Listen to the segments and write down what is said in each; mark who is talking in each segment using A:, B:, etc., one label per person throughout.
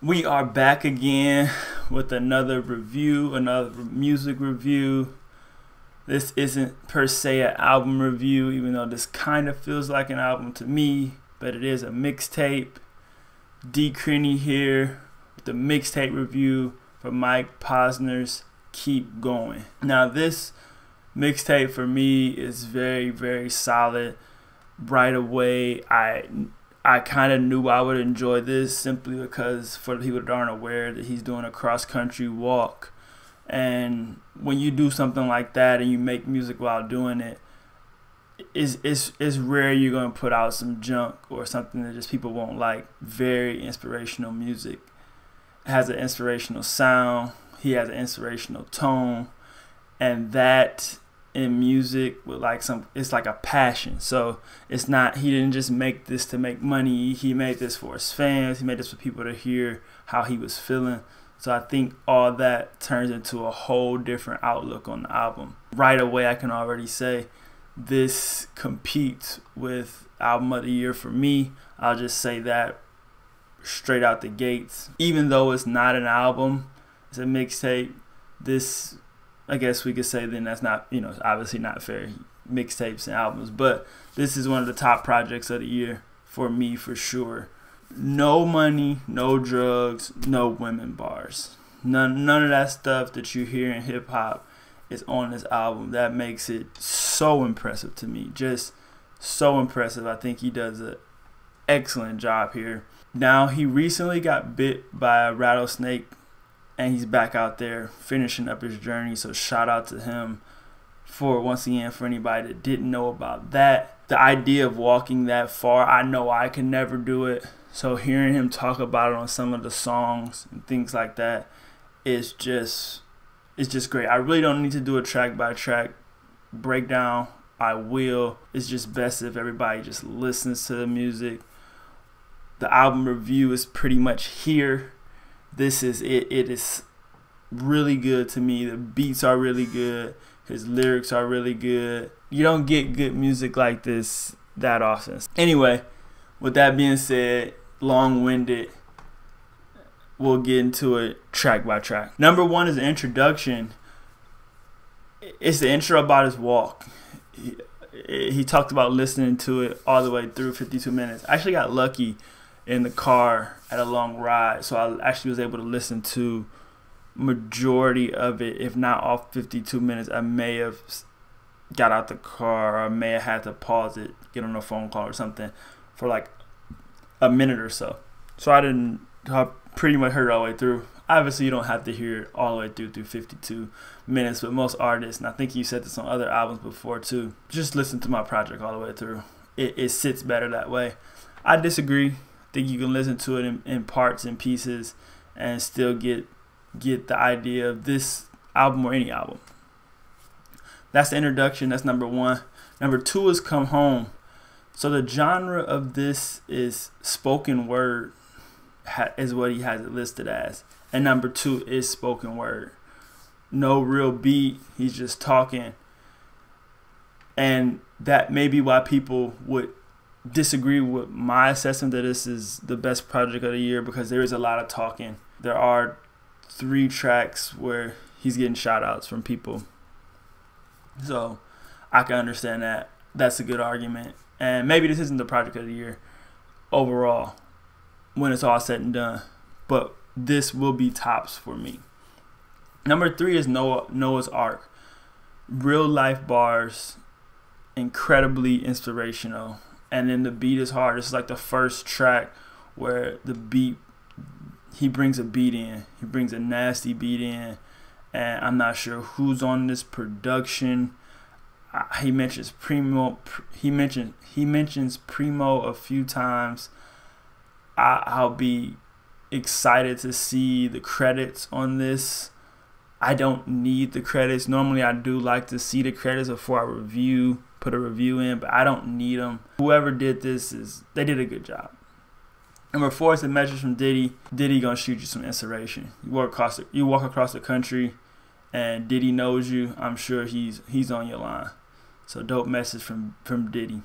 A: We are back again with another review, another music review. This isn't per se an album review, even though this kind of feels like an album to me, but it is a mixtape. D. Crenny here with the mixtape review for Mike Posner's Keep Going. Now this mixtape for me is very, very solid. Right away, I kind of knew I would enjoy this simply because for the people that aren't aware that he's doing a cross-country walk. And when you do something like that and you make music while doing it, it's rare you're going to put out some junk or something that just people won't like. Very inspirational music. It has an inspirational sound. He has an inspirational tone. And that in music with it's like a passion. So it's not, he didn't just make this to make money. He made this for his fans. He made this for people to hear how he was feeling. So I think all that turns into a whole different outlook on the album. Right away, I can already say this competes with album of the year for me. I'll just say that straight out the gates. Even though it's not an album, it's a mixtape, this, I guess we could say then that's not, it's obviously not fair, mixtapes and albums, but this is one of the top projects of the year for me for sure. No money, no drugs, no women bars. None of that stuff that you hear in hip hop is on this album. That makes it so impressive to me. Just so impressive. I think he does an excellent job here. Now, he recently got bit by a rattlesnake and he's back out there finishing up his journey. So shout out to him once again, for anybody that didn't know about that. The idea of walking that far, I know I can never do it. So hearing him talk about it on some of the songs and things like that is just great. I really don't need to do a track by track breakdown. I will. It's just best if everybody just listens to the music. The album review is pretty much here. This is it. It is really good to me. The beats are really good. His lyrics are really good. You don't get good music like this that often. Anyway, with that being said, long-winded, we'll get into it track by track. Number one is the introduction. It's the intro about his walk. He talked about listening to it all the way through 52 minutes. I actually got lucky in the car at a long ride, so I actually was able to listen to majority of it, if not all 52 minutes. I may have got out the car, or I may have had to pause it, get on a phone call or something for like a minute or so. So I pretty much heard it all the way through. Obviously, you don't have to hear it all the way through 52 minutes, but most artists, and I think you said this on other albums before too, just listen to my project all the way through. It sits better that way. I disagree. I think you can listen to it in parts and pieces and still get the idea of this album or any album. That's the introduction. That's number one. Number two is Come Home. So the genre of this is spoken word, is what he has it listed as. And number two is spoken word. No real beat. He's just talking. And that may be why people would disagree with my assessment that this is the best project of the year, because there is a lot of talking. There are 3 tracks where he's getting shout outs from people. So I can understand that. That's a good argument. And maybe this isn't the project of the year overall when it's all said and done, but this will be tops for me. Number 3 is Noah's Ark. Real life bars, incredibly inspirational. And then the beat is hard. It's like the first track where the beat, he brings a beat in. He brings a nasty beat in. And I'm not sure who's on this production. He mentions Primo. He mentions Primo a few times. I'll be excited to see the credits on this. I don't need the credits. Normally I do like to see the credits before I put a review in, but I don't need them. Whoever did this, they did a good job. Number 4 is the message from Diddy. Diddy gonna shoot you some inspiration. You walk across the country, and Diddy knows you. I'm sure he's on your line. So dope message from Diddy.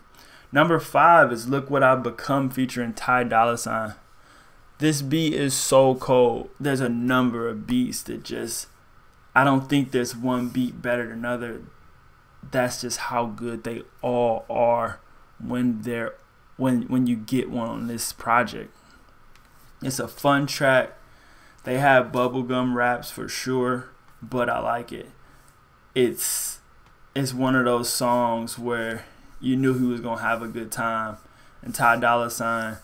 A: Number 5 is Look What I've Become featuring Ty Dolla $ign. This beat is so cold. There's a number of beats that just, I don't think there's one beat better than another. That's just how good they all are when you get one on this project. It's a fun track. They have bubblegum raps for sure, but I like it. It's one of those songs where you knew he was gonna have a good time, and Ty Dolla $ign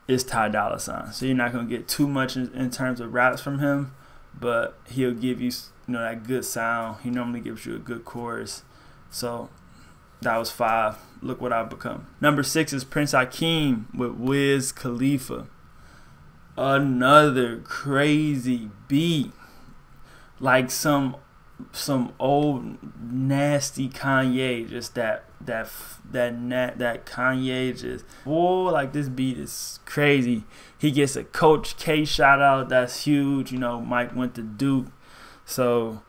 A: is Ty Dolla $ign, so you're not gonna get too much in terms of raps from him, but he'll give you, that good sound. He normally gives you a good chorus. So that was 5. Look What I've Become. Number 6 is Prince Akeem with Wiz Khalifa. Another crazy beat, like some old nasty Kanye, just that Kanye just, whoa, like this beat is crazy. He gets a Coach K shout out, that's huge. Mike went to Duke, so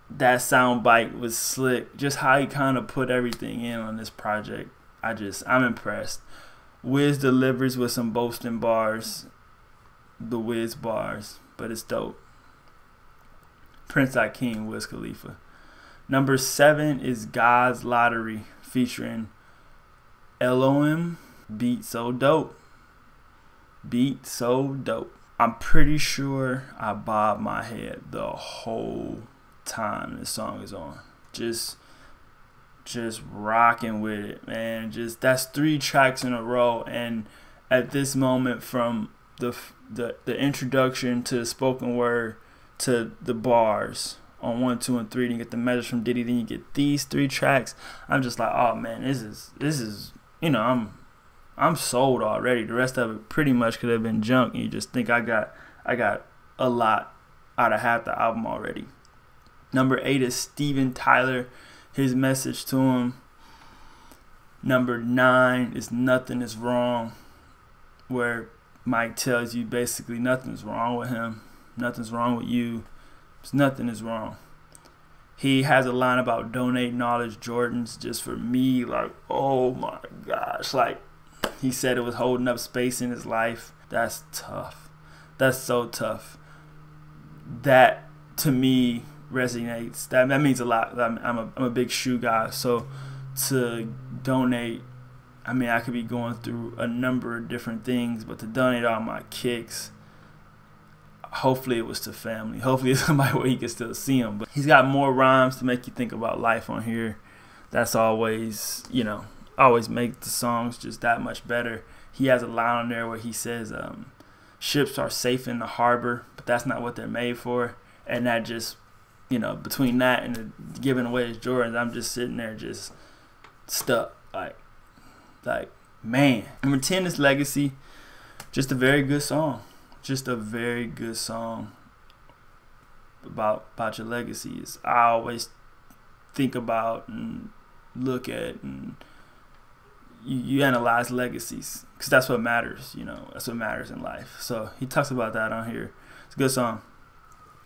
A: that sound bite was slick. Just how he kind of put everything in on this project, I'm impressed. Wiz delivers with some boasting bars, the Wiz bars, but it's dope. Prince Akeem, Wiz Khalifa. Number 7 is God's Lottery featuring LOM. Beat so dope. I'm pretty sure I bob my head the whole time this song is on. Just rocking with it, man. That's 3 tracks in a row, and at this moment, from the introduction to the spoken word to the bars on 1, 2, and 3, then you get the message from Diddy, then you get these 3 tracks. I'm just like, oh man, this is I'm sold already. The rest of it pretty much could have been junk, and you just think I got a lot out of half the album already. Number 8 is Steven Tyler, his message to him. Number 9 is Nothing Is Wrong, where Mike tells you basically nothing's wrong with him. Nothing's wrong with you. Nothing is wrong. He has a line about donating all his Jordans. Just for me, like, oh my gosh. Like, he said it was holding up space in his life. That's tough. That's so tough. That, to me, resonates. That means a lot. I'm a big shoe guy. So to donate, I could be going through a number of different things, but to donate all my kicks, hopefully it was to family. Hopefully it's somebody where he can still see him. But he's got more rhymes to make you think about life on here. That's always, always make the songs just that much better. He has a line on there where he says, ships are safe in the harbor, but that's not what they're made for. And that just, between that and giving away his Jordans, I'm just sitting there just stuck. Like, man. Number 10 is Legacy. Just a very good song. Just a very good song about your legacies. I always think about and look at, and you analyze legacies, because that's what matters. That's what matters in life. So he talks about that on here. It's a good song.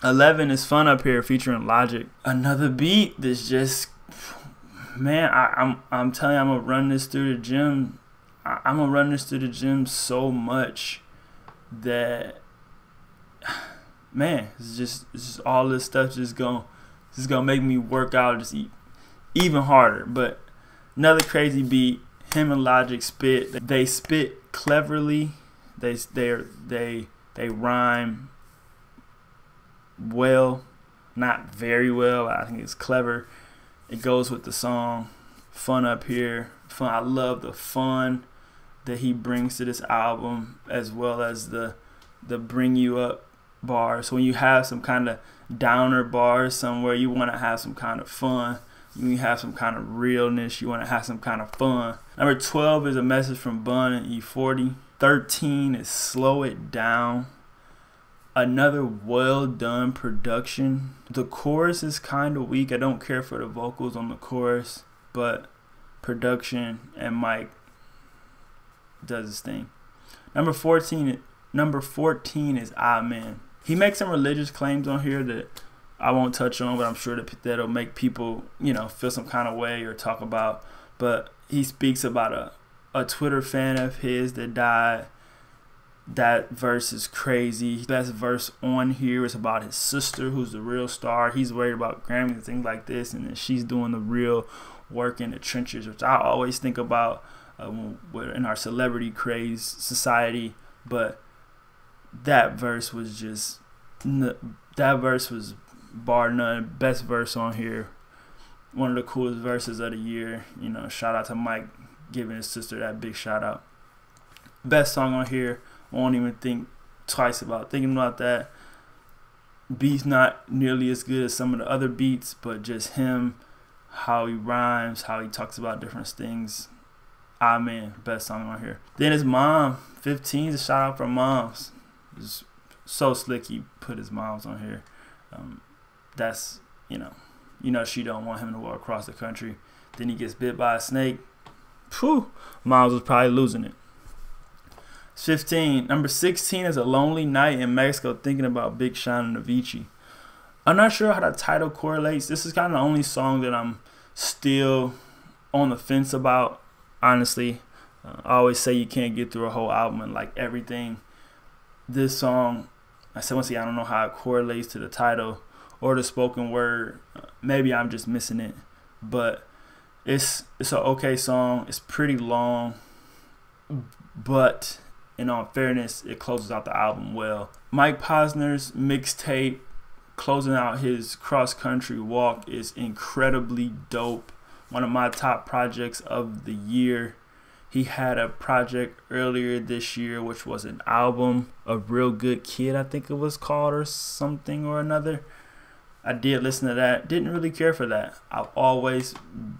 A: 11 is Fun Up Here featuring Logic. Another beat that's just, man, I'm telling you, I'm gonna run this through the gym. I'm gonna run this through the gym so much that, man, it's just all this stuff just gonna make me work out just even harder. But another crazy beat. Him and Logic spit. They spit cleverly. They rhyme well, not very well. I think it's clever. It goes with the song. Fun Up Here. Fun. I love the fun that he brings to this album, as well as the bring you up bars. So when you have some kind of downer bars somewhere, you want to have some kind of fun. When you have some kind of realness, you want to have some kind of fun. Number 12 is A Message from Bun and E40. 13 is Slow It Down. Another well done production. The chorus is kind of weak. I don't care for the vocals on the chorus, but production and Mike does his thing. Number 14 is Amen. He makes some religious claims on here that I won't touch on, but I'm sure that'll make people, feel some kind of way or talk about. But he speaks about a Twitter fan of his that died That verse is crazy. Best verse on here is about his sister, who's the real star. He's worried about Grammys and things like this, and then she's doing the real work in the trenches, which I always think about in our celebrity craze society. But that verse was just, that verse was bar none, best verse on here. One of the coolest verses of the year. You know, shout out to Mike giving his sister that big shout out. Best song on here. I won't even think twice about thinking about that. Beat's not nearly as good as some of the other beats, but just him, how he rhymes, how he talks about different things. Ah, man, best song on here. Then his mom, 15 is a shout out for moms. It's so slick he put his moms on here. That's, you know she don't want him to walk across the country. Then he gets bit by a snake. Phew, moms was probably losing it. 15. Number 16 is A Lonely Night in Mexico, thinking about Big Sean and Avicii. I'm not sure how the title correlates. This is kind of the only song that I'm still on the fence about, honestly. I always say you can't get through a whole album and like everything. This song, I said once again, I don't know how it correlates to the title or the spoken word. Maybe I'm just missing it. But it's an okay song. It's pretty long, but in all fairness, it closes out the album well. Mike Posner's Mixtape, closing out his cross-country walk, is incredibly dope. One of my top projects of the year. He had a project earlier this year, which was an album, A Real Good Kid, I think it was called, or something or another. I did listen to that. Didn't really care for that. I've always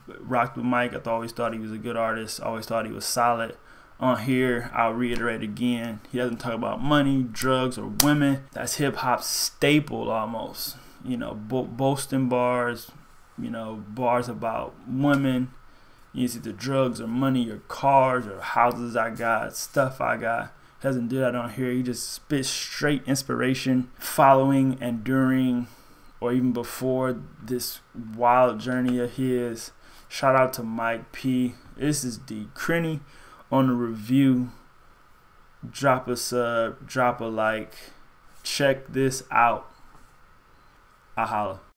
A: rocked with Mike. I always thought he was a good artist. I always thought he was solid. On here, I'll reiterate again, he doesn't talk about money, drugs, or women. That's hip-hop's staple almost. You know, boasting bars, you know, bars about women. It's either drugs or money or cars or houses I got, stuff I got. He doesn't do that on here. He just spits straight inspiration following and during or even before this wild journey of his. Shout out to Mike P. This is D. Crenny on the review. Drop a sub, drop a like. Check this out. I holla.